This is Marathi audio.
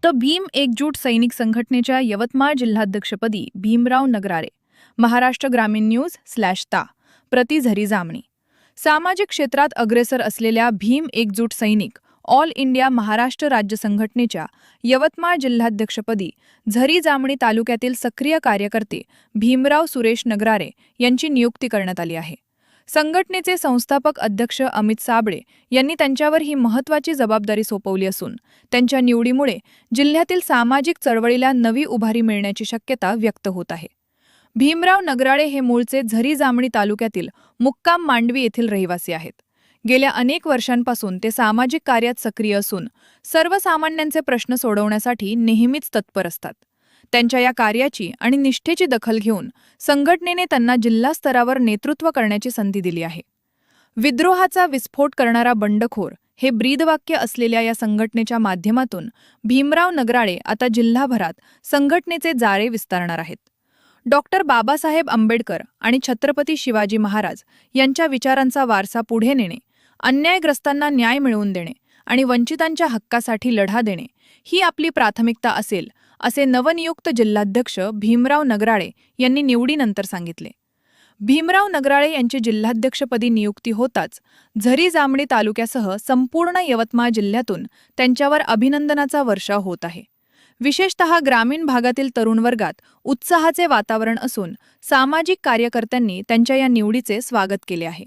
द भीम एकजूट सैनिक संघटनेच्या यवतमाळ जिल्हाध्यक्षपदी भीमराव नगराळे. महाराष्ट्र ग्रामीण न्यूज /ता प्रति झरी जामणी. सामाजिक क्षेत्रात अग्रेसर असलेल्या भीम एकजूट सैनिक ऑल इंडिया महाराष्ट्र राज्य संघटनेच्या यवतमाळ जिल्हाध्यक्षपदी झरी जामणी तालुक्यातील सक्रिय कार्यकर्ते भीमराव सुरेश नगराळे यांची नियुक्ती करण्यात आली आहे. संघटनेचे संस्थापक अध्यक्ष अमित साबळे यांनी त्यांच्यावर ही महत्त्वाची जबाबदारी सोपवली असून त्यांच्या निवडीमुळे जिल्ह्यातील सामाजिक चळवळीला नवी उभारी मिळण्याची शक्यता व्यक्त होत आहे. भीमराव नगराळे हे मूळचे झरी जामणी तालुक्यातील मुक्काम मांडवी येथील रहिवासी आहेत. गेल्या अनेक वर्षांपासून ते सामाजिक कार्यात सक्रिय असून सर्वसामान्यांचे प्रश्न सोडवण्यासाठी नेहमीच तत्पर असतात. त्यांच्या या कार्याची आणि निष्ठेची दखल घेऊन संघटनेने त्यांना जिल्हा स्तरावर नेतृत्व करण्याची संधी दिली आहे. विद्रोहाचा विस्फोट करणारा बंडखोर हे ब्रीदवाक्य असलेल्या या संघटनेच्या माध्यमातून भीमराव नगराळे आता जिल्हाभरात संघटनेचे जाळे विस्तारणार आहेत. डॉक्टर बाबासाहेब आंबेडकर आणि छत्रपती शिवाजी महाराज यांच्या विचारांचा वारसा पुढे नेणे, अन्यायग्रस्तांना न्याय मिळवून देणे आणि वंचितांच्या हक्कासाठी लढा देणे ही आपली प्राथमिकता असेल, असे नवनियुक्त जिल्हाध्यक्ष भीमराव नगराळे यांनी निवडीनंतर सांगितले. भीमराव नगराळे यांची जिल्हाध्यक्षपदी नियुक्ती होताच झरी जामणी तालुक्यासह संपूर्ण यवतमाळ जिल्ह्यातून त्यांच्यावर अभिनंदनाचा वर्षाव होत आहे. विशेषतः ग्रामीण भागातील तरुण वर्गात उत्साहाचे वातावरण असून सामाजिक कार्यकर्त्यांनी त्यांच्या या निवडीचे स्वागत केले आहे.